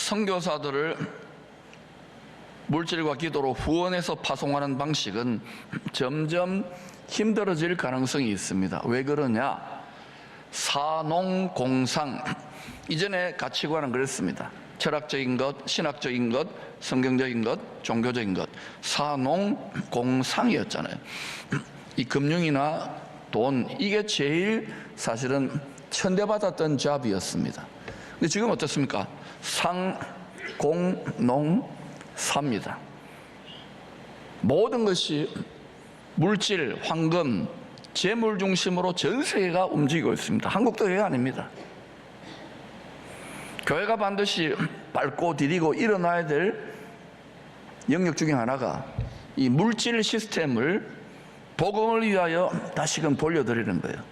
선교사들을 물질과 기도로 후원해서 파송하는 방식은 점점 힘들어질 가능성이 있습니다. 왜 그러냐? 사농공상, 이전에 가치관은 그랬습니다. 철학적인 것, 신학적인 것, 성경적인 것, 종교적인 것, 사농공상이었잖아요. 이 금융이나 돈, 이게 제일 사실은 천대받았던 잡이었습니다. 근데 지금 어떻습니까? 상, 공, 농, 사입니다. 모든 것이 물질, 황금, 재물 중심으로 전 세계가 움직이고 있습니다. 한국도 왜 아닙니다. 교회가 반드시 밟고 디디고 일어나야 될 영역 중에 하나가 이 물질 시스템을 복음을 위하여 다시금 돌려드리는 거예요.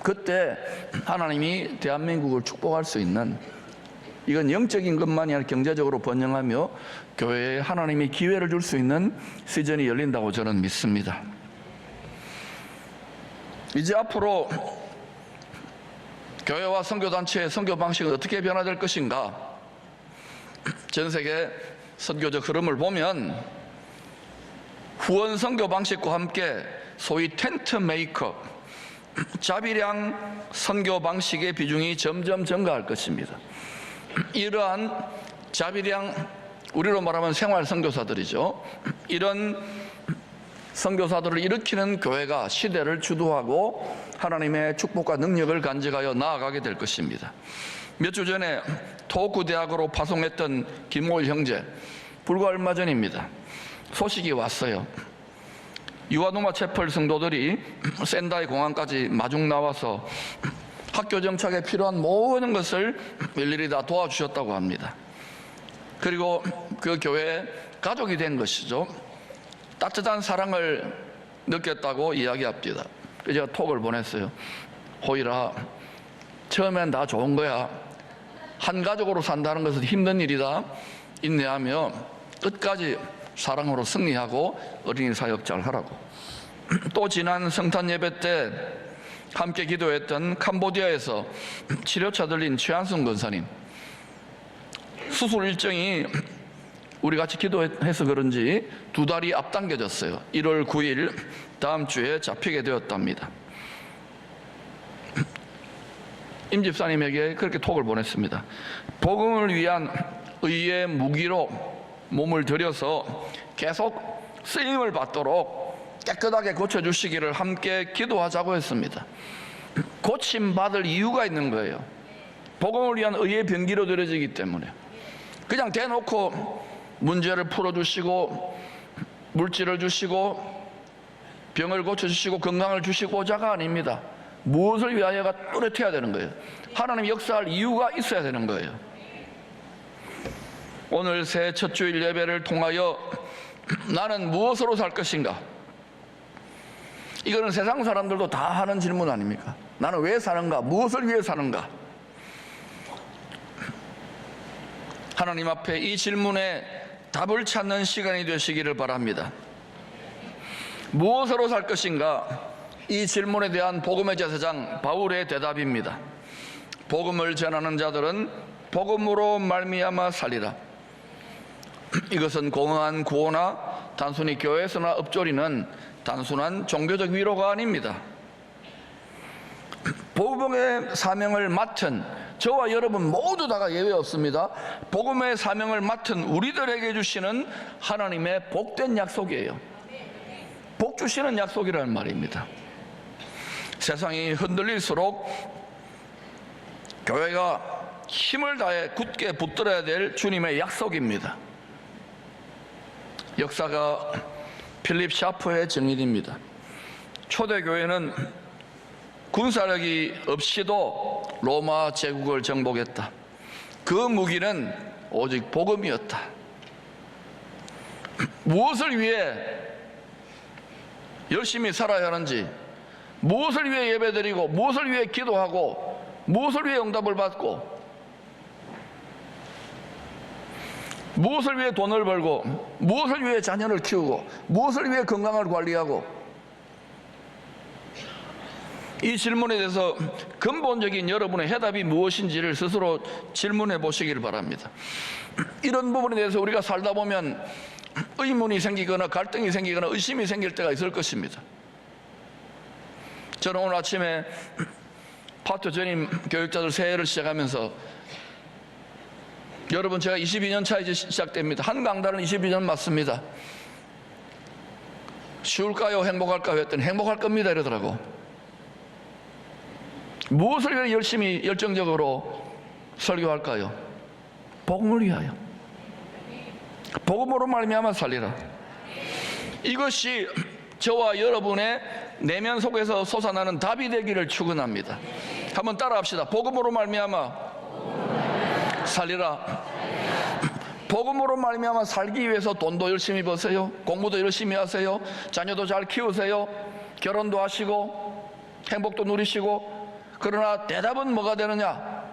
그때 하나님이 대한민국을 축복할 수 있는, 이건 영적인 것만이 아니라 경제적으로 번영하며 교회에 하나님이 기회를 줄 수 있는 시즌이 열린다고 저는 믿습니다. 이제 앞으로 교회와 선교단체의 선교 방식은 어떻게 변화될 것인가? 전 세계 선교적 흐름을 보면 후원 선교 방식과 함께 소위 텐트 메이커, 자비량 선교 방식의 비중이 점점 증가할 것입니다. 이러한 자비량, 우리로 말하면 생활 선교사들이죠. 이런 선교사들을 일으키는 교회가 시대를 주도하고 하나님의 축복과 능력을 간직하여 나아가게 될 것입니다. 몇 주 전에 토호쿠 대학으로 파송했던 김모일 형제, 불과 얼마 전입니다. 소식이 왔어요. 유아누마 채플 성도들이 센다이 공항까지 마중 나와서 학교 정착에 필요한 모든 것을 일일이 다 도와주셨다고 합니다. 그리고 그 교회에 가족이 된 것이죠. 따뜻한 사랑을 느꼈다고 이야기합니다. 제가 톡을 보냈어요. 호일아, 처음엔 다 좋은 거야. 한 가족으로 산다는 것은 힘든 일이다. 인내하며 끝까지 사랑으로 승리하고 어린이 사역 잘 하라고. 또 지난 성탄 예배 때 함께 기도했던 캄보디아에서 치료차 들린 최한승 권사님, 수술 일정이 우리 같이 기도해서 그런지 2달이 앞당겨졌어요. 1월 9일 다음 주에 잡히게 되었답니다. 임 집사님에게 그렇게 톡을 보냈습니다. 복음을 위한 의의 무기로 몸을 들여서 계속 쓰임을 받도록 깨끗하게 고쳐주시기를 함께 기도하자고 했습니다. 고침받을 이유가 있는 거예요. 복음을 위한 의의 병기로 들여지기 때문에. 그냥 대놓고 문제를 풀어주시고 물질을 주시고 병을 고쳐주시고 건강을 주시고자가 아닙니다. 무엇을 위하여가 뚜렷해야 되는 거예요. 하나님 역사할 이유가 있어야 되는 거예요. 오늘 새해 첫 주일 예배를 통하여 나는 무엇으로 살 것인가? 이거는 세상 사람들도 다 하는 질문 아닙니까? 나는 왜 사는가? 무엇을 위해 사는가? 하나님 앞에 이 질문에 답을 찾는 시간이 되시기를 바랍니다. 무엇으로 살 것인가? 이 질문에 대한 복음의 제사장 바울의 대답입니다. 복음을 전하는 자들은 복음으로 말미암아 살리라. 이것은 공허한 구호나 단순히 교회에서나 읊조리는 단순한 종교적 위로가 아닙니다. 복음의 사명을 맡은 저와 여러분 모두 다가 예외 없습니다. 복음의 사명을 맡은 우리들에게 주시는 하나님의 복된 약속이에요. 복 주시는 약속이라는 말입니다. 세상이 흔들릴수록 교회가 힘을 다해 굳게 붙들어야 될 주님의 약속입니다. 역사가 필립 샤프의 정의입니다. 초대교회는 군사력이 없이도 로마 제국을 정복했다. 그 무기는 오직 복음이었다. 무엇을 위해 열심히 살아야 하는지, 무엇을 위해 예배드리고, 무엇을 위해 기도하고, 무엇을 위해 응답을 받고, 무엇을 위해 돈을 벌고, 무엇을 위해 자녀를 키우고, 무엇을 위해 건강을 관리하고, 이 질문에 대해서 근본적인 여러분의 해답이 무엇인지를 스스로 질문해 보시길 바랍니다. 이런 부분에 대해서 우리가 살다 보면 의문이 생기거나 갈등이 생기거나 의심이 생길 때가 있을 것입니다. 저는 오늘 아침에 파트 전임 교육자들 새해를 시작하면서 여러분, 제가 22년 차 이제 시작됩니다. 한 강단은 22년 맞습니다. 쉬울까요? 행복할까요? 했더니 행복할 겁니다 이러더라고. 무엇을 열심히 열정적으로 설교할까요? 복음을 위하여. 복음으로 말미암아 살리라. 이것이 저와 여러분의 내면 속에서 솟아나는 답이 되기를 축원합니다. 한번 따라합시다. 복음으로 말미암아 살리라. 복음으로 말미암아 살기 위해서 돈도 열심히 버세요. 공부도 열심히 하세요. 자녀도 잘 키우세요. 결혼도 하시고 행복도 누리시고. 그러나 대답은 뭐가 되느냐?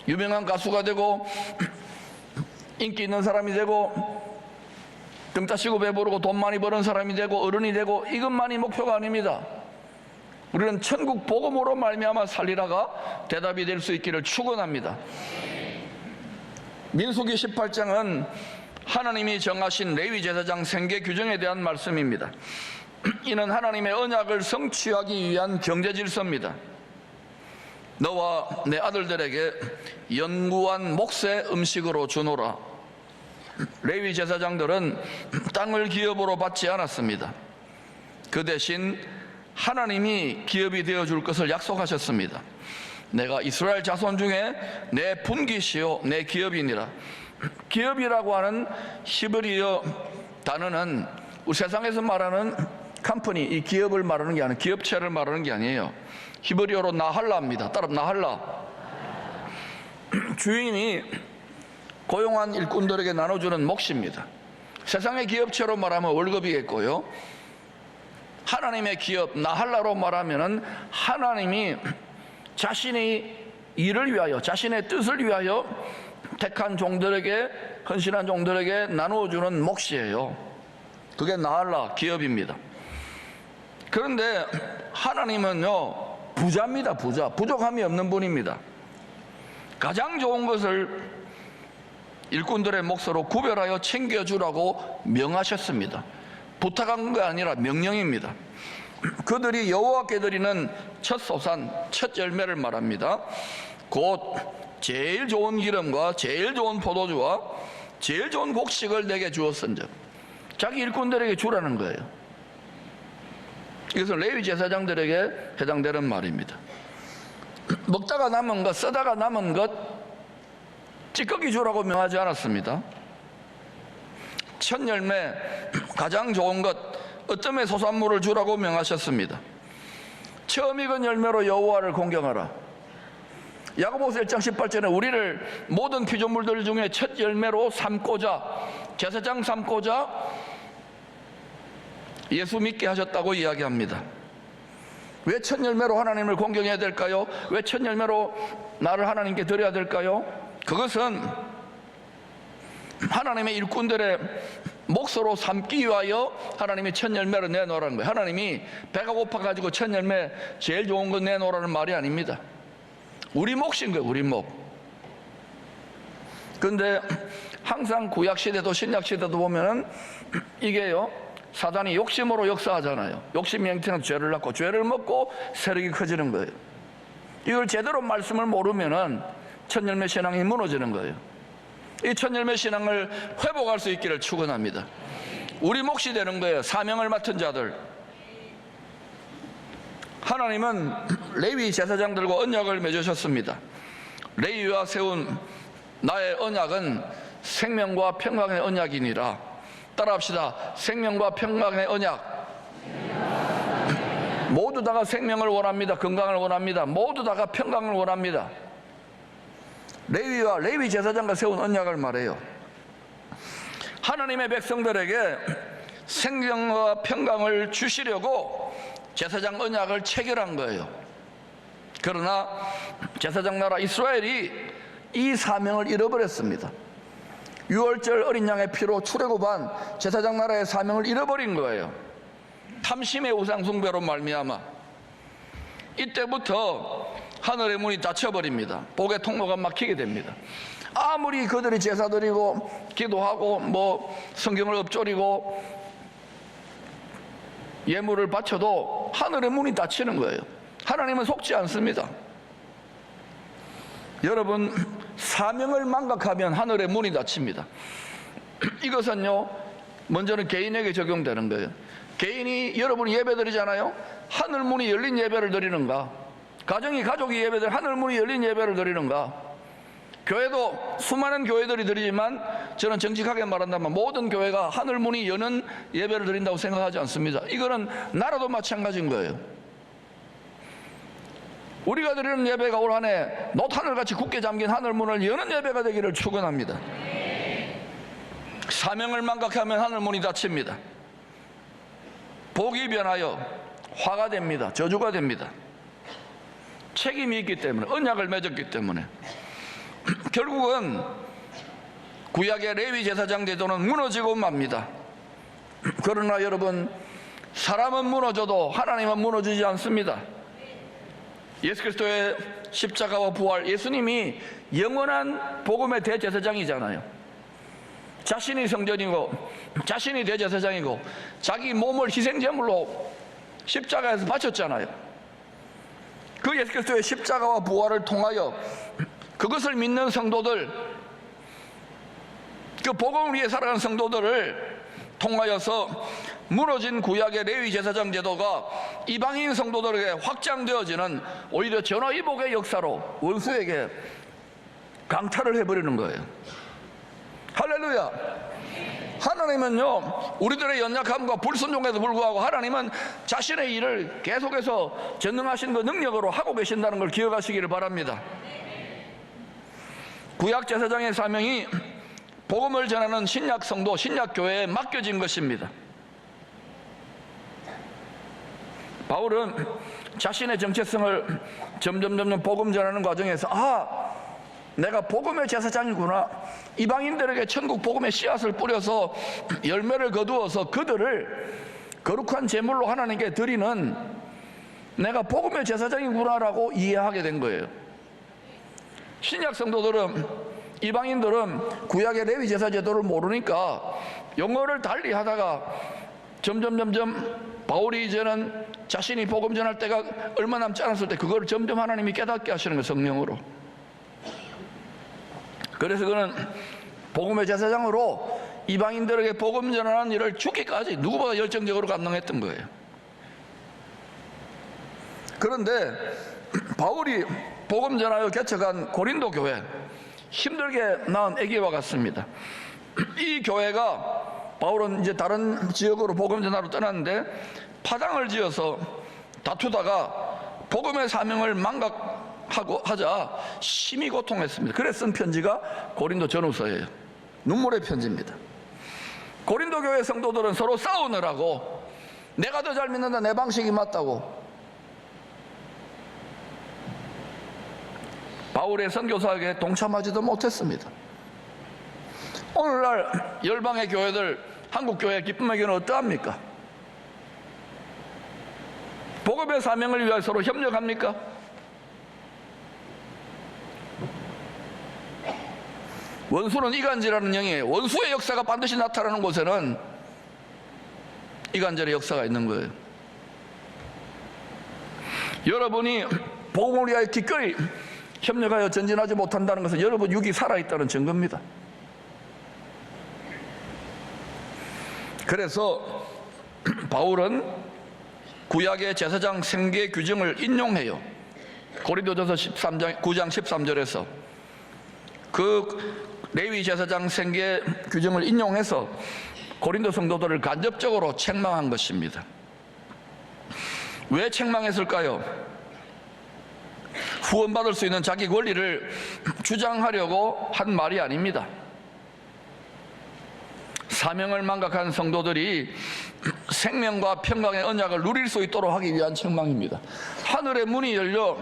유명한 가수가 되고 인기 있는 사람이 되고 등 따시고 배부르고 돈 많이 버는 사람이 되고 어른이 되고 이것만이 목표가 아닙니다. 우리는 천국 복음으로 말미암아 살리라가 대답이 될 수 있기를 축원합니다. 민수기 18장은 하나님이 정하신 레위 제사장 생계 규정에 대한 말씀입니다. 이는 하나님의 언약을 성취하기 위한 경제 질서입니다. 너와 내 아들들에게 연구한 몫의 음식으로 주노라. 레위 제사장들은 땅을 기업으로 받지 않았습니다. 그 대신 하나님이 기업이 되어줄 것을 약속하셨습니다. 내가 이스라엘 자손 중에 내 분깃이요 내 기업이니라. 기업이라고 하는 히브리어 단어는 우리 세상에서 말하는 컴퍼니, 이 기업을 말하는 게 아니에요. 기업체를 말하는 게 아니에요. 히브리어로 나할라입니다. 따라 나할라. 주인이 고용한 일꾼들에게 나눠주는 몫입니다. 세상의 기업체로 말하면 월급이겠고요. 하나님의 기업 나할라로 말하면은 하나님이 자신의 일을 위하여, 자신의 뜻을 위하여 택한 종들에게, 헌신한 종들에게 나누어주는 몫이에요. 그게 나할라, 기업입니다. 그런데 하나님은요 부자입니다. 부족함이 없는 분입니다. 가장 좋은 것을 일꾼들의 몫으로 구별하여 챙겨주라고 명하셨습니다. 부탁한 게 아니라 명령입니다. 그들이 여호와께 드리는 첫 소산, 첫 열매를 말합니다. 곧 제일 좋은 기름과 제일 좋은 포도주와 제일 좋은 곡식을 내게 주었은즉, 자기 일꾼들에게 주라는 거예요. 이것은 레위 제사장들에게 해당되는 말입니다. 먹다가 남은 것, 쓰다가 남은 것 찌꺼기 주라고 명하지 않았습니다. 첫 열매, 가장 좋은 것, 어쩌면 소산물을 주라고 명하셨습니다. 처음 익은 열매로 여호와를 공경하라. 야고보서 1장 18절에 우리를 모든 피조물들 중에 첫 열매로 삼고자, 제사장 삼고자 예수 믿게 하셨다고 이야기합니다. 왜 첫 열매로 하나님을 공경해야 될까요? 왜 첫 열매로 나를 하나님께 드려야 될까요? 그것은 하나님의 일꾼들의 몫으로 삼기 위하여 하나님이 첫 열매를 내놓으라는 거예요. 하나님이 배가 고파가지고 첫 열매 제일 좋은 거 내놓으라는 말이 아닙니다. 우리 몫인 거예요. 우리 몫. 그런데 항상 구약시대도 신약시대도 보면은 이게요, 사단이 욕심으로 역사하잖아요. 욕심이 형태는 죄를 낳고 죄를 먹고 세력이 커지는 거예요. 이걸 제대로 말씀을 모르면은 첫 열매 신앙이 무너지는 거예요. 이 첫 열매 신앙을 회복할 수 있기를 축원합니다. 우리 몫이 되는 거예요. 사명을 맡은 자들. 하나님은 레위 제사장들과 언약을 맺으셨습니다. 레위와 세운 나의 언약은 생명과 평강의 언약이니라. 따라합시다. 생명과 평강의 언약. 모두 다가 생명을 원합니다. 건강을 원합니다. 모두 다가 평강을 원합니다. 레위와 레위 제사장과 세운 언약을 말해요. 하나님의 백성들에게 생명과 평강을 주시려고 제사장 언약을 체결한 거예요. 그러나 제사장 나라 이스라엘이 이 사명을 잃어버렸습니다. 유월절 어린 양의 피로 출애굽한 제사장 나라의 사명을 잃어버린 거예요. 탐심의 우상 숭배로 말미암아. 이때부터 하늘의 문이 닫혀버립니다. 복의 통로가 막히게 됩니다. 아무리 그들이 제사 드리고 기도하고 성경을 읊조리고 예물을 바쳐도 하늘의 문이 닫히는 거예요. 하나님은 속지 않습니다. 여러분, 사명을 망각하면 하늘의 문이 닫힙니다. 이것은요, 먼저는 개인에게 적용되는 거예요. 개인이, 여러분이 예배 드리잖아요. 하늘 문이 열린 예배를 드리는가? 가정이, 가족이 예배 드리는 하늘 문이 열린 예배를 드리는가? 교회도 수많은 교회들이 드리지만 저는 정직하게 말한다면 모든 교회가 하늘 문이 여는 예배를 드린다고 생각하지 않습니다. 이거는 나라도 마찬가지인 거예요. 우리가 드리는 예배가 올 한 해 놋하늘같이 굳게 잠긴 하늘 문을 여는 예배가 되기를 축원합니다. 사명을 망각하면 하늘 문이 닫힙니다. 복이 변하여 화가 됩니다. 저주가 됩니다. 책임이 있기 때문에, 언약을 맺었기 때문에. 결국은 구약의 레위 제사장 제도는 무너지고 맙니다. 그러나 여러분, 사람은 무너져도 하나님은 무너지지 않습니다. 예수 그리스도의 십자가와 부활, 예수님이 영원한 복음의 대제사장이잖아요. 자신이 성전이고 자신이 대제사장이고 자기 몸을 희생제물로 십자가에서 바쳤잖아요. 그 예수 그리스도의 십자가와 부활을 통하여 그것을 믿는 성도들, 그 복음을 위해 살아가는 성도들을 통하여서 무너진 구약의 레위 제사장 제도가 이방인 성도들에게 확장되어지는 오히려 전화위복의 역사로 원수에게 강탈을 해버리는 거예요. 할렐루야. 하나님은요, 우리들의 연약함과 불순종에도 불구하고 하나님은 자신의 일을 계속해서 전능하신 그 능력으로 하고 계신다는 걸 기억하시기를 바랍니다. 구약 제사장의 사명이 복음을 전하는 신약 성도, 신약 교회에 맡겨진 것입니다. 바울은 자신의 정체성을 점점 복음 전하는 과정에서 내가 복음의 제사장이구나, 이방인들에게 천국 복음의 씨앗을 뿌려서 열매를 거두어서 그들을 거룩한 제물로 하나님께 드리는 내가 복음의 제사장이구나라고 이해하게 된 거예요. 신약 성도들은, 이방인들은 구약의 레위 제사 제도를 모르니까 영어를 달리 하다가 점점 바울이 이제는 자신이 복음 전할 때가 얼마 남지 않았을 때 그걸 점점 하나님이 깨닫게 하시는 거예요, 성령으로. 그래서 그는 복음의 제사장으로 이방인들에게 복음 전하는 일을 죽기까지 누구보다 열정적으로 감당했던 거예요. 그런데 바울이 복음 전하여 개척한 고린도 교회, 힘들게 낳은 아기와 같습니다. 이 교회가, 바울은 이제 다른 지역으로 복음 전하러 떠났는데 파당을 지어서 다투다가 복음의 사명을 망각하고 하자 심히 고통했습니다. 그래서 쓴 편지가 고린도 전후서예요. 눈물의 편지입니다. 고린도 교회 성도들은 서로 싸우느라고 내가 더 잘 믿는다, 내 방식이 맞다고 바울의 선교사에게 동참하지도 못했습니다. 오늘날 열방의 교회들, 한국 교회의 기쁨의 교회는 어떠합니까? 복음의 사명을 위하여 서로 협력합니까? 원수는 이간질하는 영이에요. 원수의 역사가 반드시 나타나는 곳에는 이간질의 역사가 있는 거예요. 여러분이 복음을 위하여 기꺼이 협력하여 전진하지 못한다는 것은 여러분 육이 살아있다는 증거입니다. 그래서 바울은 구약의 제사장 생계 규정을 인용해요. 고린도전서 9장 13절에서 그 레위 제사장 생계 규정을 인용해서 고린도 성도들을 간접적으로 책망한 것입니다. 왜 책망했을까요? 후원받을 수 있는 자기 권리를 주장하려고 한 말이 아닙니다. 사명을 망각한 성도들이 생명과 평강의 언약을 누릴 수 있도록 하기 위한 책망입니다. 하늘의 문이 열려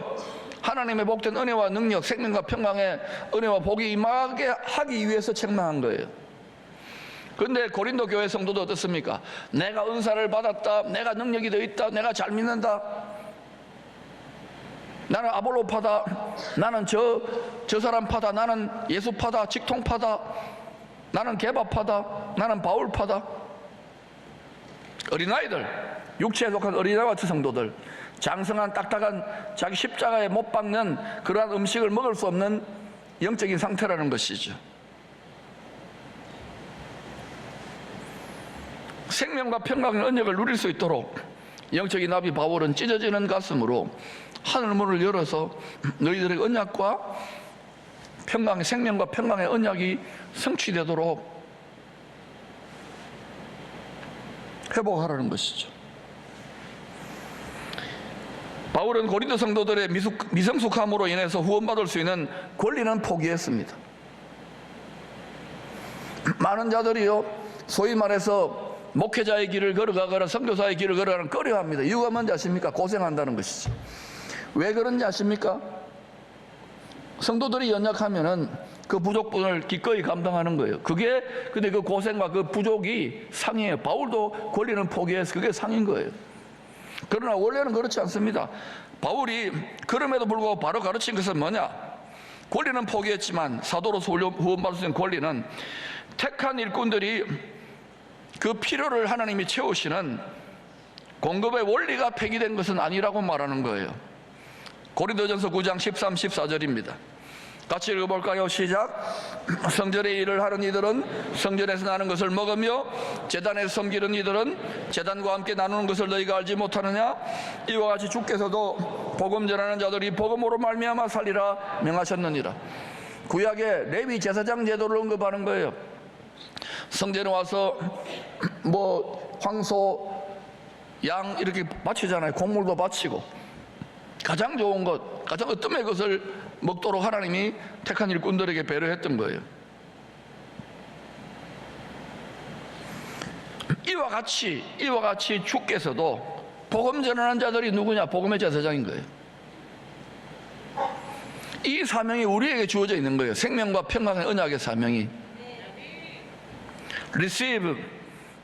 하나님의 복된 은혜와 능력, 생명과 평강의 은혜와 복이 임하게 하기 위해서 책망한 거예요. 그런데 고린도 교회 성도도 어떻습니까? 내가 은사를 받았다, 내가 능력이 더 있다, 내가 잘 믿는다. 나는 아볼로파다, 나는 저 사람파다, 나는 예수파다, 직통파다, 나는 개바파다, 나는 바울파다. 어린아이들, 육체에 속한 어린아이와 성도들, 장성한 딱딱한 자기 십자가에 못 박는 그러한 음식을 먹을 수 없는 영적인 상태라는 것이죠. 생명과 평강의 언약을 누릴 수 있도록 영적인 나비 바울은 찢어지는 가슴으로 하늘 문을 열어서 너희들의 언약과 평강의, 생명과 평강의 언약이 성취되도록 회복하라는 것이죠. 바울은 고린도 성도들의 미성숙함으로 인해서 후원받을 수 있는 권리는 포기했습니다. 많은 자들이요, 소위 말해서 목회자의 길을 걸어가거나 선교사의 길을 걸어가는 꺼려합니다. 이유가 뭔지 아십니까? 고생한다는 것이죠. 왜 그런지 아십니까? 성도들이 연약하면은 그 부족분을 기꺼이 감당하는 거예요. 근데 그 고생과 그 부족이 상이에요. 바울도 권리는 포기해서 그게 상인 거예요. 그러나 원래는 그렇지 않습니다. 바울이 그럼에도 불구하고 바로 가르친 것은 뭐냐? 권리는 포기했지만 사도로서 후원받을 수 있는 권리는 택한 일꾼들이 그 필요를 하나님이 채우시는 공급의 원리가 폐기된 것은 아니라고 말하는 거예요. 고린도전서 9장 13, 14절입니다. 같이 읽어볼까요? 시작. 성전의 일을 하는 이들은 성전에서 나는 것을 먹으며 제단에서 섬기는 이들은 제단과 함께 나누는 것을 너희가 알지 못하느냐? 이와 같이 주께서도 복음 전하는 자들이 복음으로 말미암아 살리라 명하셨느니라. 구약의 레위 제사장 제도를 언급하는 거예요. 성전에 와서 황소, 양 이렇게 바치잖아요. 곡물도 바치고 가장 좋은 것, 가장 으뜸의 것을 먹도록 하나님이 택한 일꾼들에게 배려했던 거예요. 이와 같이 주께서도 복음 전하는 자들이 누구냐? 복음의 제사장인 거예요. 이 사명이 우리에게 주어져 있는 거예요. 생명과 평강의 언약의 사명이. Receive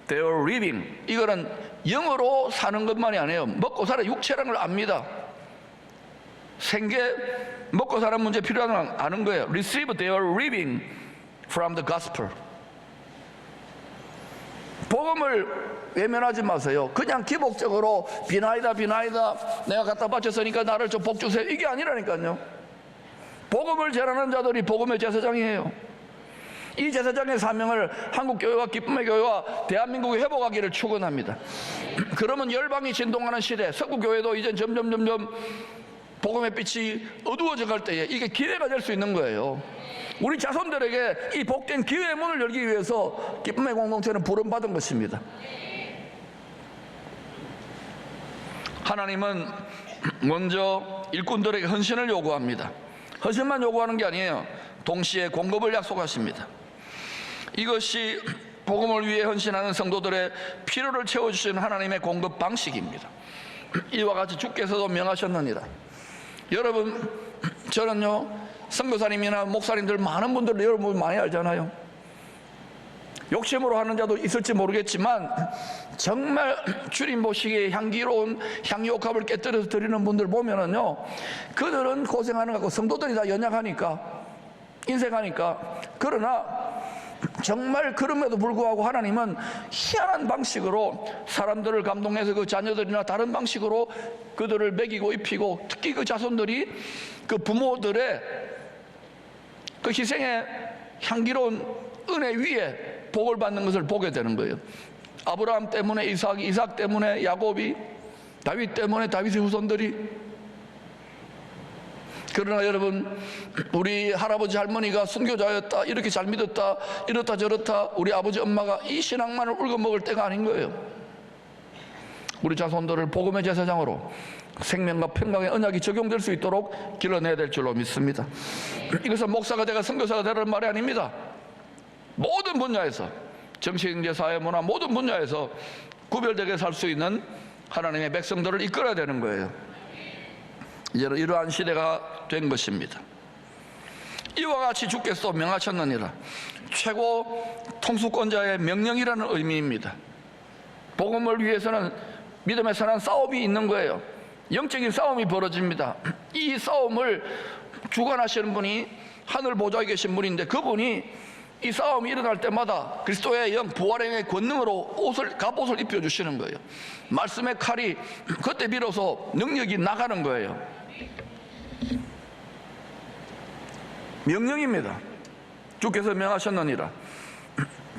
their living. 이거는 영어로 사는 것만이 아니에요. 먹고 살아 육체라는 걸 압니다. 먹고 사는 문제 필요한 걸 아는 거예요. Receive their living from the gospel. 복음을 외면하지 마세요. 그냥 기복적으로 비나이다 내가 갖다 바쳤으니까 나를 좀 복 주세요. 이게 아니라니까요. 복음을 전하는 자들이 복음의 제사장이에요. 이 제사장의 사명을 한국교회와 기쁨의 교회와 대한민국이 회복하기를 축원합니다. 그러면 열방이 진동하는 시대, 석구교회도 이제 점점 복음의 빛이 어두워져 갈 때에 이게 기회가 될 수 있는 거예요. 우리 자손들에게 이 복된 기회의 문을 열기 위해서 기쁨의 공동체는 부름받은 것입니다. 하나님은 먼저 일꾼들에게 헌신을 요구합니다. 헌신만 요구하는 게 아니에요. 동시에 공급을 약속하십니다. 이것이 복음을 위해 헌신하는 성도들의 필요를 채워주시는 하나님의 공급 방식입니다. 이와 같이 주께서도 명하셨느니라. 여러분, 저는요, 선교사님이나 목사님들 많은 분들 여러분 많이 알잖아요. 욕심으로 하는 자도 있을지 모르겠지만 정말 주님 보시기에 향기로운 향유옥합을 깨뜨려서 드리는 분들 보면은요, 그들은 고생하는 것 같고 성도들이 다 연약하니까, 인생하니까. 그러나 정말 그럼에도 불구하고 하나님은 희한한 방식으로 사람들을 감동해서 그 자녀들이나 다른 방식으로 그들을 먹이고 입히고, 특히 그 자손들이 그 부모들의 그 희생의 향기로운 은혜 위에 복을 받는 것을 보게 되는 거예요. 아브라함 때문에 이삭이, 이삭 때문에 야곱이, 다윗 때문에 다윗의 후손들이. 그러나 여러분, 우리 할아버지 할머니가 순교자였다, 이렇게 잘 믿었다, 이렇다 저렇다, 우리 아버지 엄마가 이 신앙만을 울거먹을 때가 아닌 거예요. 우리 자손들을 복음의 제사장으로 생명과 평강의 언약이 적용될 수 있도록 길러내야 될 줄로 믿습니다. 이것은 목사가 되고 선교사가 되라는 말이 아닙니다. 모든 분야에서, 정치경제 사회문화 모든 분야에서 구별되게 살 수 있는 하나님의 백성들을 이끌어야 되는 거예요. 이제는 이러한 시대가 된 것입니다. 이와 같이 주께서 명하셨느니라. 최고 통수권자의 명령이라는 의미입니다. 복음을 위해서는 믿음의 선한 싸움이 있는 거예요. 영적인 싸움이 벌어집니다. 이 싸움을 주관하시는 분이 하늘 보좌에 계신 분인데, 그분이 이 싸움이 일어날 때마다 그리스도의 영 부활의 권능으로 갑옷을 입혀주시는 거예요. 말씀의 칼이 그때 비로소 능력이 나가는 거예요. 명령입니다. 주께서 명하셨느니라.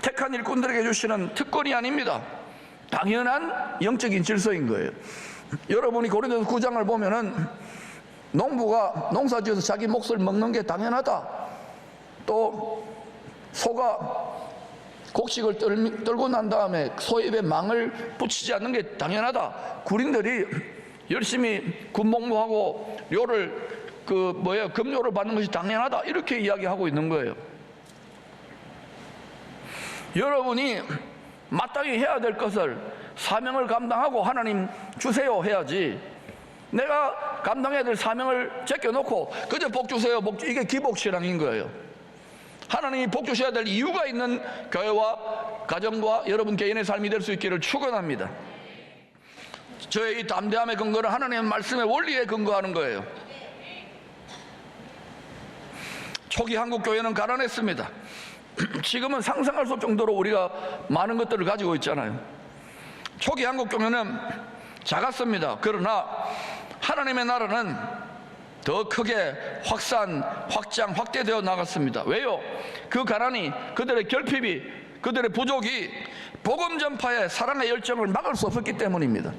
택한 일꾼들에게 주시는 특권이 아닙니다. 당연한 영적인 질서인 거예요. 여러분이 고린도서 9장을 보면은 농부가 농사지어서 자기 몫을 먹는 게 당연하다, 또 소가 곡식을 떨고 난 다음에 소 입에 망을 붙이지 않는 게 당연하다, 군인들이 열심히 군복무하고 료를 급료를 받는 것이 당연하다, 이렇게 이야기하고 있는 거예요. 여러분이 마땅히 해야 될 것을, 사명을 감당하고 하나님 주세요 해야지, 내가 감당해야 될 사명을 제껴놓고 그저 복 주세요, 이게 기복신앙인 거예요. 하나님이 복 주셔야 될 이유가 있는 교회와 가정과 여러분 개인의 삶이 될 수 있기를 축원합니다. 저의 이 담대함의 근거는 하나님의 말씀의 원리에 근거하는 거예요. 초기 한국 교회는 가난했습니다. 지금은 상상할 수 없을 정도로 우리가 많은 것들을 가지고 있잖아요. 초기 한국 교회는 작았습니다. 그러나 하나님의 나라는 더 크게 확대되어 나갔습니다. 왜요? 그 가난이, 그들의 결핍이, 그들의 부족이 복음 전파의 사랑의 열정을 막을 수 없었기 때문입니다.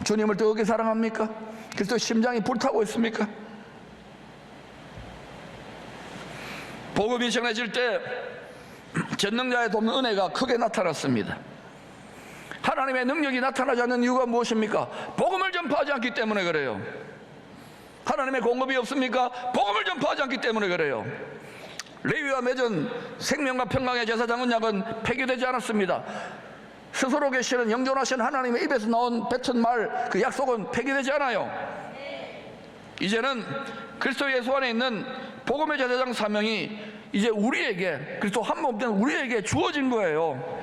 주님을 더 어떻게 사랑합니까? 그리스도의 심장이 불타고 있습니까? 복음이 전해질 때 전능자의 돕는 은혜가 크게 나타났습니다. 하나님의 능력이 나타나지 않는 이유가 무엇입니까? 복음을 전파하지 않기 때문에 그래요. 하나님의 공급이 없습니까? 복음을 전파하지 않기 때문에 그래요. 레위와 맺은 생명과 평강의 제사장 언약은 폐기되지 않았습니다. 스스로 계시는 영존하신 하나님의 입에서 나온 뱉은 말, 그 약속은 폐기되지 않아요. 이제는 그리스도 예수 안에 있는 복음의 제사장 사명이 이제 우리에게, 그리스도 한 몸 된 우리에게 주어진 거예요.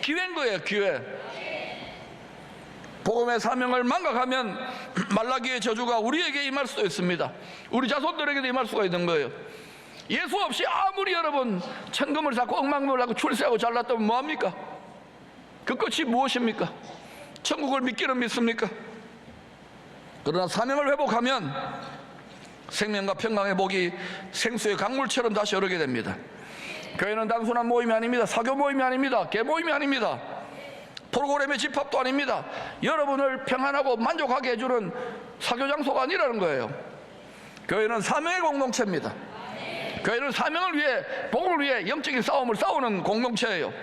기회인 거예요, 기회. 복음의 사명을 망각하면 말라기의 저주가 우리에게 임할 수도 있습니다. 우리 자손들에게도 임할 수가 있는 거예요. 예수 없이 아무리 여러분 천금을 쌓고 억만금을 하고 출세하고 잘났다면 뭐합니까? 그 끝이 무엇입니까? 천국을 믿기는 믿습니까? 그러나 사명을 회복하면 생명과 평강의 복이 생수의 강물처럼 다시 흐르게 됩니다. 교회는 단순한 모임이 아닙니다. 사교 모임이 아닙니다. 개모임이 아닙니다. 프로그램의 집합도 아닙니다. 여러분을 평안하고 만족하게 해주는 사교 장소가 아니라는 거예요. 교회는 사명의 공동체입니다. 교회는 사명을 위해, 복음을 위해 영적인 싸움을 싸우는 공동체예요.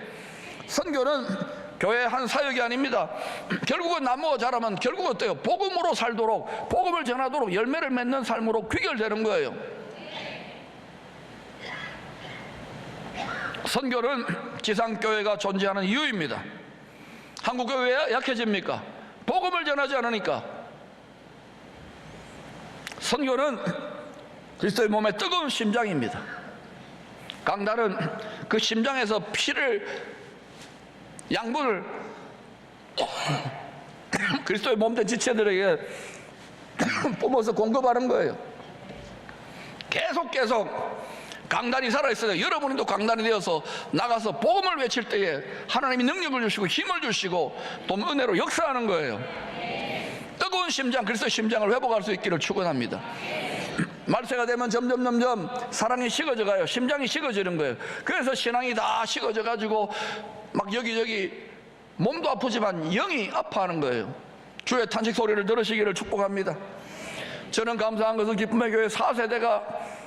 선교는 교회의 한 사역이 아닙니다. 결국은 나무가 자라면 결국 어때요? 복음으로 살도록, 복음을 전하도록 열매를 맺는 삶으로 귀결되는 거예요. 선교는 지상교회가 존재하는 이유입니다. 한국교회 왜 약해집니까? 복음을 전하지 않으니까. 선교는 그리스도의 몸의 뜨거운 심장입니다. 강단은 그 심장에서 양분을 그리스도의 몸된 지체들에게 뿜어서 공급하는 거예요. 계속 강단이 살아있어요. 여러분도 강단이 되어서 나가서 복음을 외칠 때에 하나님이 능력을 주시고 힘을 주시고 또 은혜로 역사하는 거예요. 뜨거운 심장, 그리스도의 심장을 회복할 수 있기를 축원합니다. 말세가 되면 점점 사랑이 식어져 가요. 심장이 식어지는 거예요. 그래서 신앙이 다 식어져 가지고 막 여기저기 몸도 아프지만 영이 아파하는 거예요. 주의 탄식 소리를 들으시기를 축복합니다. 저는 감사한 것은 기쁨의 교회 4세대가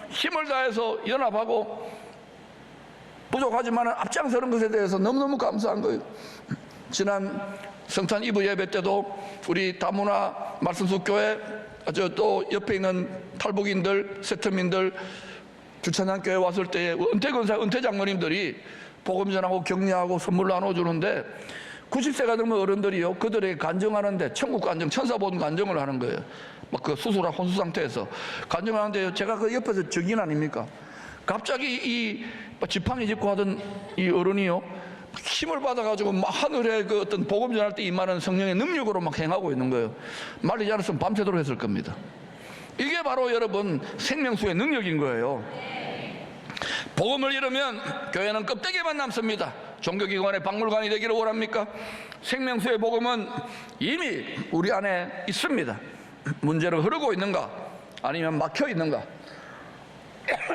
힘을 다해서 연합하고 부족하지만 앞장서는 것에 대해서 너무너무 감사한 거예요. 지난 성탄 이브 예배 때도 우리 다문화 말씀숙교회, 또 옆에 있는 탈북인들, 세터민들 주찬양교회 왔을 때 은퇴 장로님들이 복음 전하고 격려하고 선물 나눠주는데 90세가 되면 어른들이요, 그들에게 간증하는데 천국 간증, 천사 본 간증을 하는 거예요. 막 그 수술한 혼수 상태에서 간증하는데 제가 그 옆에서 증인 아닙니까? 갑자기 이 지팡이 짚고 하던 이 어른이요, 힘을 받아가지고 막 하늘에 그 어떤 복음 전할 때 임하는 성령의 능력으로 막 행하고 있는 거예요. 말리지 않았으면 밤새도록 했을 겁니다. 이게 바로 여러분 생명수의 능력인 거예요. 복음을 잃으면 교회는 껍데기만 남습니다. 종교기관의 박물관이 되기를 원합니까? 생명수의 복음은 이미 우리 안에 있습니다. 문제는 흐르고 있는가 아니면 막혀 있는가?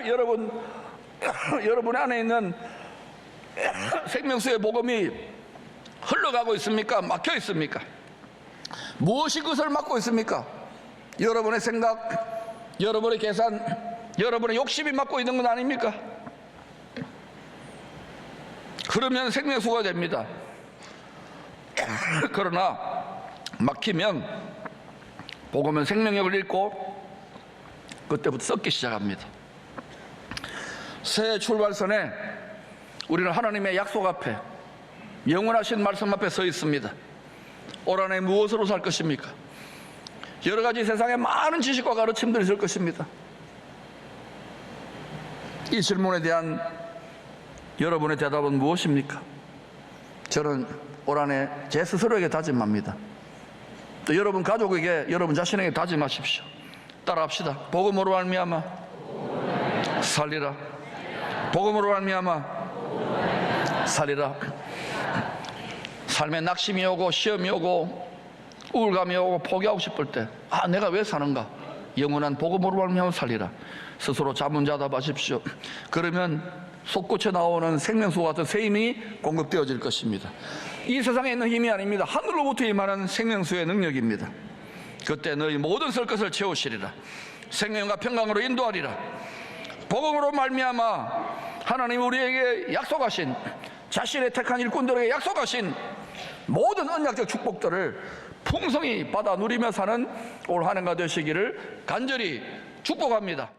여러분 안에 있는 생명수의 복음이 흘러가고 있습니까? 막혀 있습니까? 무엇이 그것을 막고 있습니까? 여러분의 생각, 여러분의 계산, 여러분의 욕심이 막고 있는 건 아닙니까? 그러면 생명수가 됩니다. 그러나 막히면 복음은 생명력을 잃고 그때부터 썩기 시작합니다. 새 출발선에 우리는 하나님의 약속 앞에, 영원하신 말씀 앞에 서 있습니다. 올 한해 무엇으로 살 것입니까? 여러 가지 세상에 많은 지식과 가르침들이 있을 것입니다. 이 질문에 대한 여러분의 대답은 무엇입니까? 저는 올 한해 제 스스로에게 다짐합니다. 또 여러분 가족에게, 여러분 자신에게 다짐하십시오. 따라합시다. 복음으로 말미암아 살리라. 복음으로 말미암아 살리라. 삶에 낙심이 오고 시험이 오고 우울감이 오고 포기하고 싶을 때, 내가 왜 사는가? 영원한 복음으로 말미암아 살리라. 스스로 자문자답하십시오. 그러면 솟구쳐 나오는 생명수 같은 새 힘이 공급되어질 것입니다. 이 세상에 있는 힘이 아닙니다. 하늘로부터 임하는 생명수의 능력입니다. 그때 너희 모든 설 것을 채우시리라. 생명과 평강으로 인도하리라. 복음으로 말미암아 하나님 우리에게 약속하신, 자신의 택한 일꾼들에게 약속하신 모든 언약적 축복들을 풍성히 받아 누리며 사는 올 한 해가 되시기를 간절히 축복합니다.